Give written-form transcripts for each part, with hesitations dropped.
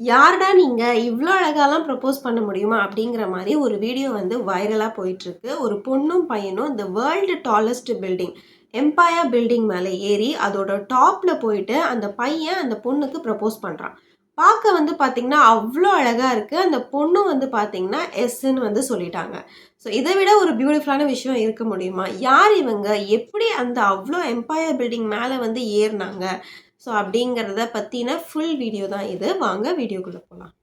யாருடா நீங்க இவ்ளோ அழகாலாம் ப்ரப்போஸ் பண்ண முடியுமா? அப்படிங்கிற மாரி ஒரு வீடியோ வந்து வைரலா போயிட்டுருக்கு. ஒரு பொண்ணும், பையனும் இந்த world tallest building Empire building மேல ஏறி அதோட டாப்ல போயிட்டு அந்த பையன் அந்த பொண்ணுக்கு ப்ரப்போஸ் பண்றான். பார்க்க வந்து பார்த்தீங்கன்னா, அவ்ளோ அழகா இருக்கு. அந்த பொண்ணும் வந்து பார்த்தீங்கன்னா, எஸ்ன்னு வந்து சொல்லிட்டாங்க. ஸோ இத விட ஒரு பியூட்டிஃபுல்லான விஷயம் இருக்க முடியுமா? யார் இவங்க? எப்படி அந்த அவ்ளோ எம்பயர் பில்டிங் மேல வந்து ஏறுனாங்க? ஸோ அப்படிங்கிறத பத்தின ஃபுல் வீடியோ தான் இது. வாங்க வீடியோக்குள்ள போலாம்.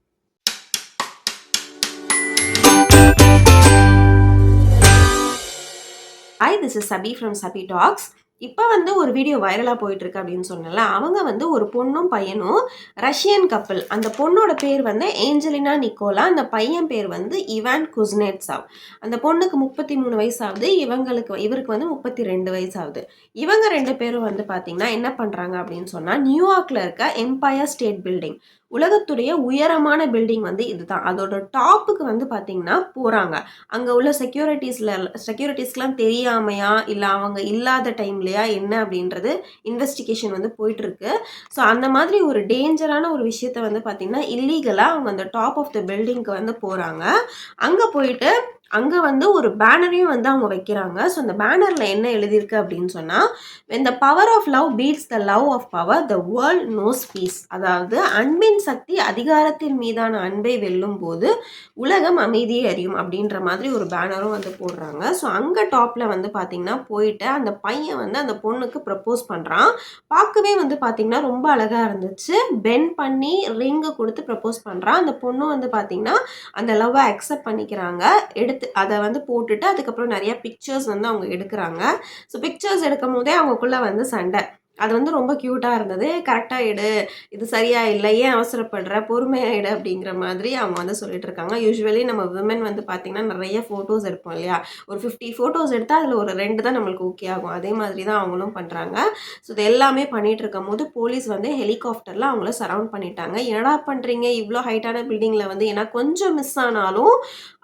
Hi, this is Sabi from Sabi talks. இப்போ வந்து ஒரு வீடியோ வைரலா போயிட்டு இருக்கு அப்படின்னு சொன்னேன்ல. அவங்க வந்து ஒரு பொண்ணும் பையனும் ரஷ்யன் கப்பிள். அந்த பொண்ணோட பேர் வந்து ஏஞ்சலினா நிக்கோலா. அந்த பையன் பேர் வந்து இவான் குஸ்னெட்சாவ். அந்த பொண்ணுக்கு 33 வயசு ஆகுது. இவருக்கு வந்து 32 வயசு ஆகுது. இவங்க 2 பேரும் வந்து பார்த்தீங்கன்னா என்ன பண்றாங்க அப்படின்னு சொன்னா, நியூயார்க்ல இருக்க எம்பயர் ஸ்டேட் பில்டிங், உலகத்துடைய உயரமான பில்டிங் வந்து இதுதான். அதோட டாப்புக்கு வந்து பார்த்தீங்கன்னா போறாங்க. அங்க உள்ள செக்யூரிட்டீஸ்லாம் தெரியாமையா, இல்ல அவங்க இல்லாத டைம்லயா என்ன அப்படின்றது இன்வெஸ்டிகேஷன் வந்து போயிட்டுருக்கு. ஸோ அந்த மாதிரி ஒரு டேஞ்சரான ஒரு விஷயத்த வந்து பார்த்தீங்கன்னா, இல்லீகலா அவங்க அந்த டாப் ஆஃப் த பில்டிங்க்கு வந்து போறாங்க. அங்க போயிட்டு அங்க வந்து ஒரு பேனரையும் வந்து அவங்க வைக்கிறாங்க. ஸோ அந்த பேனர்ல என்ன எழுதியிருக்கு அப்படின்னு சொன்னா, "When the power of love beats the love of power, the world knows peace." அதாவது அன்பின் சக்தி அதிகாரத்தின் மீதான அன்பை வெல்லும்போது உலகம் அமைதியை அறியும் அப்படின்ற மாதிரி ஒரு பேனரும் வந்து போடுறாங்க. ஸோ அங்கே டாப்பில் வந்து பார்த்தீங்கன்னா போயிட்டு அந்த பையன் வந்து அந்த பொண்ணுக்கு ப்ரப்போஸ் பண்ணுறான். பார்க்கவே வந்து பார்த்தீங்கன்னா ரொம்ப அழகாக இருந்துச்சு. பெண்ட் பண்ணி ரிங்கு கொடுத்து ப்ரப்போஸ் பண்ணுறான். அந்த பொண்ணும் வந்து பார்த்தீங்கன்னா அந்த லவ்வை அக்செப்ட் பண்ணிக்கிறாங்க. அதை வந்து போட்டுட்டு அதுக்கப்புறம் நிறைய பிக்சர்ஸ் வந்து அவங்க எடுக்கிறாங்க. ஸோ பிக்சர்ஸ் எடுக்கும் போதே அவங்களுக்குள்ள வந்து சண்டை. அது வந்து ரொம்ப க்யூட்டாக இருந்தது. கரெக்டாக எடு, இது சரியா இல்லை, ஏன் அவசரப்படுற, பொறுமையா எடு அப்படிங்கிற மாதிரி அவங்க வந்து சொல்லிட்டு இருக்காங்க. யூஸ்வலி நம்ம விமன் வந்து பார்த்தீங்கன்னா நிறைய ஃபோட்டோஸ் எடுப்போம் இல்லையா? ஒரு 50 ஃபோட்டோஸ் எடுத்தால் அதில் ஒரு 2 தான் நம்மளுக்கு ஓகே ஆகும். அதே மாதிரி தான் அவங்களும் பண்ணுறாங்க. ஸோ இது எல்லாமே பண்ணிட்டு இருக்கும் போது போலீஸ் வந்து ஹெலிகாப்டரில் அவங்கள சரவுண்ட் பண்ணிட்டாங்க. என்னடா பண்ணுறீங்க இவ்வளோ ஹைட்டான பில்டிங்கில் வந்து, ஏன்னா கொஞ்சம் மிஸ் ஆனாலும்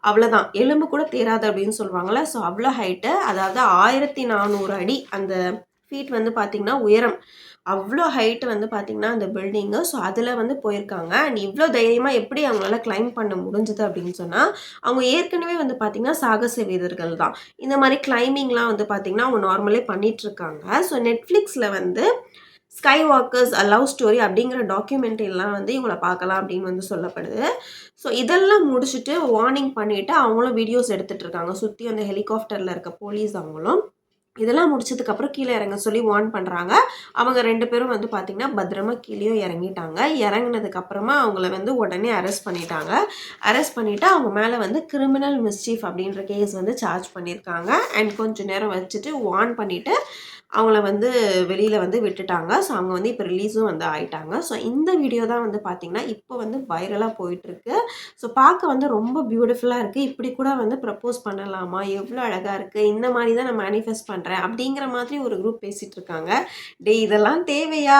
அவ்வளோதான், எலும்பு கூட தேராது அப்படின்னு சொல்லுவாங்கள்ல. ஸோ அவ்வளோ ஹைட்டு, அதாவது 1400 அடி அந்த ஃபீட் வந்து பார்த்தீங்கன்னா உயரம். அவ்வளோ ஹைட் வந்து பார்த்தீங்கன்னா அந்த பில்டிங்கு. ஸோ அதில் வந்து போயிருக்காங்க. அண்ட் இவ்வளோ தைரியமாக எப்படி அவங்களால கிளைம் பண்ண முடிஞ்சது அப்படின்னு சொன்னால், அவங்க ஏற்கனவே வந்து பார்த்தீங்கன்னா சாகச வீரர்கள் தான். இந்த மாதிரி கிளைம்பிங்லாம் வந்து பார்த்தீங்கன்னா அவங்க நார்மலே பண்ணிகிட்ருக்காங்க. ஸோ நெட்ஃப்ளிக்ஸில் வந்து ஸ்கை வாக்கர்ஸ் அ லவ் ஸ்டோரி அப்படிங்கிற டாக்குமெண்ட்ரிலாம் வந்து இவங்கள பார்க்கலாம் அப்படின்னு வந்து சொல்லப்படுது. ஸோ இதெல்லாம் முடிச்சுட்டு வார்னிங் பண்ணிவிட்டு அவங்களும் வீடியோஸ் எடுத்துகிட்டு இருக்காங்க. சுற்றி அந்த ஹெலிகாப்டரில் இருக்க போலீஸ் அவங்களும் இதெல்லாம் முடிச்சதுக்கப்புறம் கீழே இறங்க சொல்லி வார்ன் பண்ணுறாங்க. அவங்க 2 பேரும் வந்து பார்த்திங்கன்னா பத்திரமா கீழேயும் இறங்கிட்டாங்க. இறங்குனதுக்கப்புறமா அவங்கள வந்து உடனே அரெஸ்ட் பண்ணிட்டாங்க. அரெஸ்ட் பண்ணிவிட்டு அவங்க மேலே வந்து கிரிமினல் மிஸ்சீஃப் அப்படின்ற கேஸ் வந்து சார்ஜ் பண்ணியிருக்காங்க. அண்ட் கொஞ்சம் நேரம் வச்சுட்டு வார்ன் பண்ணிவிட்டு அவங்கள வந்து வெளியில் வந்து விட்டுட்டாங்க. ஸோ அவங்க வந்து இப்போ ரிலீஸும் வந்து ஆயிட்டாங்க. ஸோ இந்த வீடியோ தான் வந்து பார்த்திங்கன்னா இப்போ வந்து வைரலாக போயிட்டுருக்கு. ஸோ பார்க்க வந்து ரொம்ப பியூட்டிஃபுல்லாக இருக்குது. இப்படி கூட வந்து ப்ரப்போஸ் பண்ணலாமா, எவ்வளோ அழகாக இருக்குது, இந்த மாதிரி தான் நான் மேனிஃபெஸ்ட் பண்ணுறேன் அப்படிங்கிற மாதிரி ஒரு குரூப் பேசிகிட்டு இருக்காங்க. டே இதெல்லாம் தேவையா,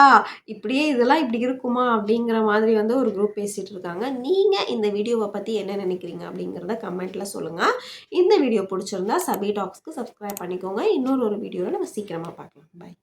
இப்படியே இதெல்லாம் இப்படி இருக்குமா அப்படிங்கிற மாதிரி வந்து ஒரு குரூப் பேசிகிட்டு இருக்காங்க. நீங்கள் இந்த வீடியோவை பற்றி என்ன நினைக்கிறீங்க அப்படிங்கிறத கமெண்ட்டில் சொல்லுங்கள். இந்த வீடியோ பிடிச்சிருந்தா சபி டாக்ஸ்க்கு சப்ஸ்கிரைப் பண்ணிக்கோங்க. இன்னொரு வீடியோவில் நம்ம சீக்கிரமாக பார்க்கலாம். பாய்.